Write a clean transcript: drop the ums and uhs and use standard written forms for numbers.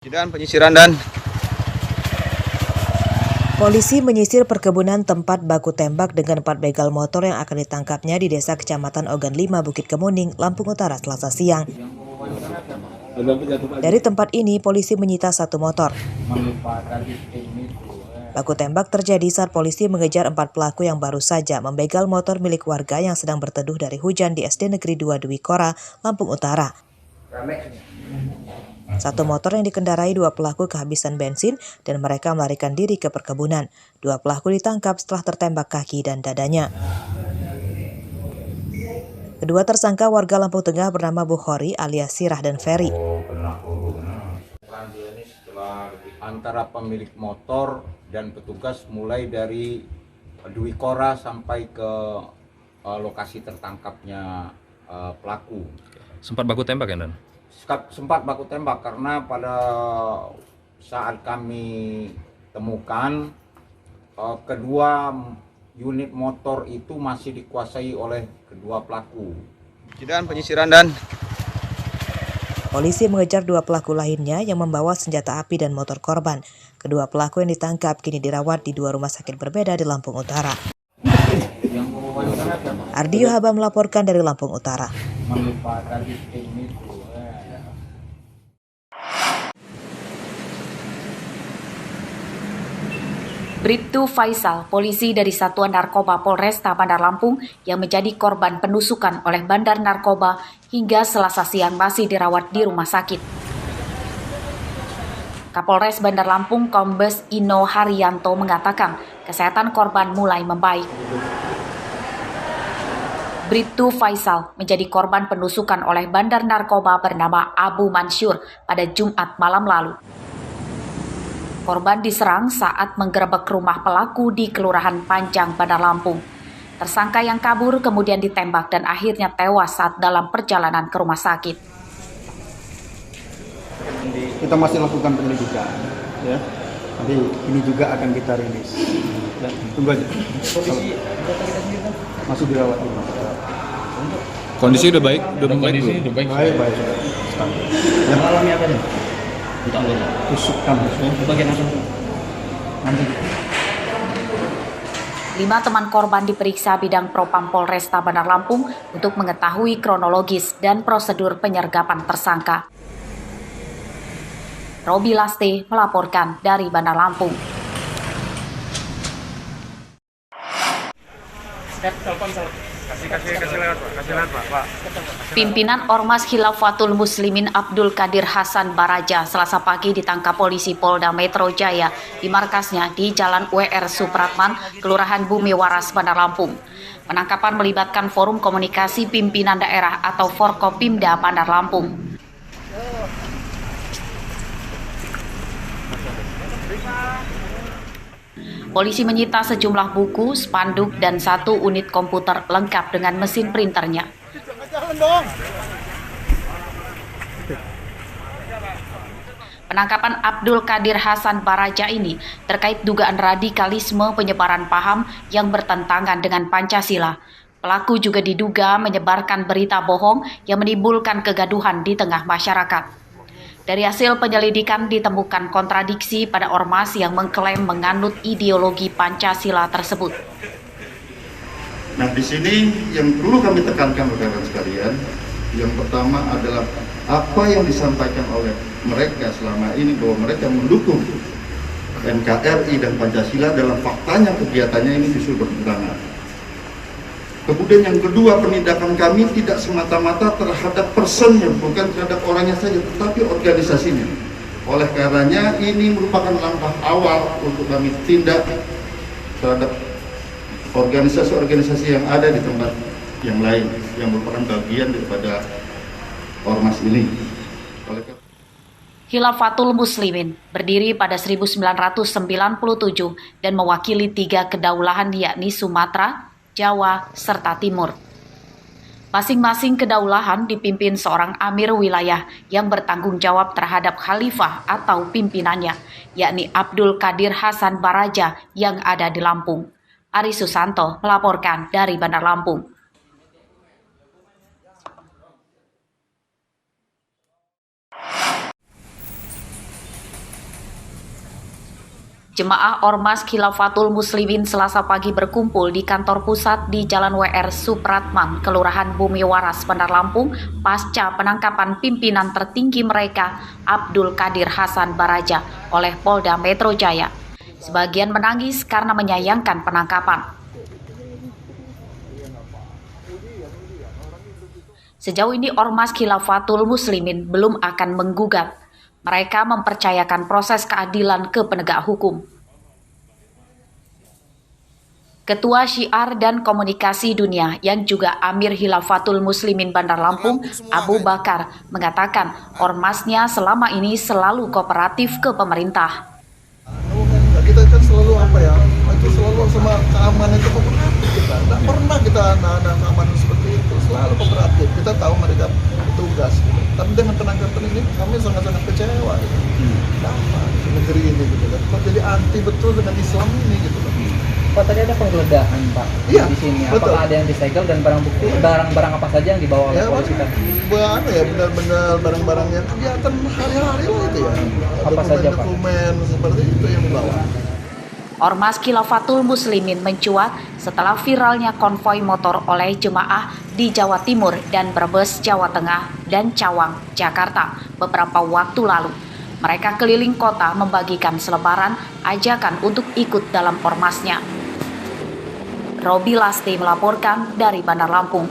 Dan penyisiran dan Polisi menyisir perkebunan tempat baku tembak dengan 4 begal motor yang akan ditangkapnya di Desa Kecamatan Ogan 5, Bukit Kemuning, Lampung Utara, Selasa siang. Dari tempat ini, polisi menyita 1 motor. Baku tembak terjadi saat polisi mengejar 4 pelaku yang baru saja membegal motor milik warga yang sedang berteduh dari hujan di SD Negeri 2 Dwi Kora, Lampung Utara. 1 motor yang dikendarai 2 pelaku kehabisan bensin dan mereka melarikan diri ke perkebunan. 2 pelaku ditangkap setelah tertembak kaki dan dadanya. Kedua tersangka warga Lampung Tengah bernama Bukhari alias Sirah dan Ferry. Antara pemilik motor dan petugas mulai dari Dwi Kora sampai ke lokasi tertangkapnya pelaku. Sempat baku tembak ya, Dan? Sempat baku tembak karena pada saat kami temukan kedua unit motor itu masih dikuasai oleh kedua pelaku. dan penyisiran dan Polisi mengejar 2 pelaku lainnya yang membawa senjata api dan motor korban. Kedua pelaku yang ditangkap kini dirawat di 2 rumah sakit berbeda di Lampung Utara. Ardio Haba melaporkan dari Lampung Utara. Bribtu Faisal, polisi dari Satuan Narkoba Polresta Bandar Lampung yang menjadi korban penusukan oleh Bandar Narkoba hingga Selasa siang masih dirawat di rumah sakit. Kapolres Bandar Lampung Kombes Ino Haryanto mengatakan kesehatan korban mulai membaik. Bribtu Faisal menjadi korban penusukan oleh Bandar Narkoba bernama Abu Mansur pada Jumat malam lalu. Korban diserang saat menggerebek rumah pelaku di Kelurahan Panjang, Bandar Lampung. Tersangka yang kabur kemudian ditembak dan akhirnya tewas saat dalam perjalanan ke rumah sakit. Kita masih lakukan penyelidikan, ya. Nanti ini juga akan kita rilis. Ya, tunggu aja. Masih dirawat di rumah sakit. Kondisi udah baik? Baik. Ya. Mengalami apa nih? Tusukan, Bagian apa? nanti 5 teman korban diperiksa bidang Propam Polresta Bandar Lampung untuk mengetahui kronologis dan prosedur penyergapan tersangka. Robi Laste melaporkan dari Bandar Lampung. Pimpinan Ormas Khilafatul Muslimin Abdul Qadir Hasan Baraja Selasa pagi ditangkap polisi Polda Metro Jaya di markasnya di Jalan WR Supratman, Kelurahan Bumi Waras, Bandar Lampung. Penangkapan melibatkan Forum Komunikasi Pimpinan Daerah atau Forkopimda Bandar Lampung. Polisi menyita sejumlah buku, spanduk, dan 1 unit komputer lengkap dengan mesin printernya. Penangkapan Abdul Qadir Hasan Baraja ini terkait dugaan radikalisme penyebaran paham yang bertentangan dengan Pancasila. Pelaku juga diduga menyebarkan berita bohong yang menimbulkan kegaduhan di tengah masyarakat. Dari hasil penyelidikan ditemukan kontradiksi pada ormas yang mengklaim menganut ideologi Pancasila tersebut. Nah, di sini yang perlu kami tekankan rekan-rekan sekalian, yang pertama adalah apa yang disampaikan oleh mereka selama ini bahwa mereka mendukung NKRI dan Pancasila dalam faktanya kegiatannya ini justru bertentangan. Kemudian yang kedua, penindakan kami tidak semata-mata terhadap personnya, bukan terhadap orangnya saja, tetapi organisasinya. Oleh karenanya ini merupakan langkah awal untuk kami tindak terhadap organisasi-organisasi yang ada di tempat yang lain, yang merupakan bagian daripada ormas ini. Khilafatul Muslimin berdiri pada 1997 dan mewakili 3 kedaulahan yakni Sumatera, Jawa, serta Timur. Masing-masing kedaulahan dipimpin seorang amir wilayah yang bertanggung jawab terhadap khalifah atau pimpinannya, yakni Abdul Qadir Hasan Baraja yang ada di Lampung. Ari Susanto melaporkan dari Bandar Lampung. Jemaah Ormas Khilafatul Muslimin Selasa pagi berkumpul di kantor pusat di Jalan WR Supratman, Kelurahan Bumi Waras, Bandar Lampung, pasca penangkapan pimpinan tertinggi mereka, Abdul Qadir Hasan Baraja, oleh Polda Metro Jaya. Sebagian menangis karena menyayangkan penangkapan. Sejauh ini Ormas Khilafatul Muslimin belum akan menggugat. Mereka mempercayakan proses keadilan ke penegak hukum. Ketua Syiar dan Komunikasi Dunia yang juga Amir Khilafatul Muslimin Bandar Lampung, Abu Bakar, mengatakan ormasnya selama ini selalu kooperatif ke pemerintah. Kita kan selalu selalu sama keamanan itu kooperatif kita. Tidak pernah kita ada keamanan seperti itu, selalu kooperatif. Kita tahu mereka tugas. Tapi dengan penangkapan ini kami sangat-sangat kecewa. Kenapa di negeri ini gitu kan? Kok jadi anti betul dengan Islam ini gitu kan? Pak, tadi ada penggeledahan Pak iya, di sini. Betul. Apakah ada yang disegel dan barang bukti, barang-barang apa saja yang dibawa oleh polisi kan? Benar-benar barang-barang yang kegiatan hari-hari lah itu ya. Apa saja Pak? Dokumen seperti itu yang dibawa. Ormas Khilafatul Muslimin mencuat setelah viralnya konvoi motor oleh jemaah di Jawa Timur dan Brebes, Jawa Tengah, dan Cawang, Jakarta beberapa waktu lalu. Mereka keliling kota membagikan selebaran ajakan untuk ikut dalam ormasnya. Robi Lasti melaporkan dari Bandar Lampung.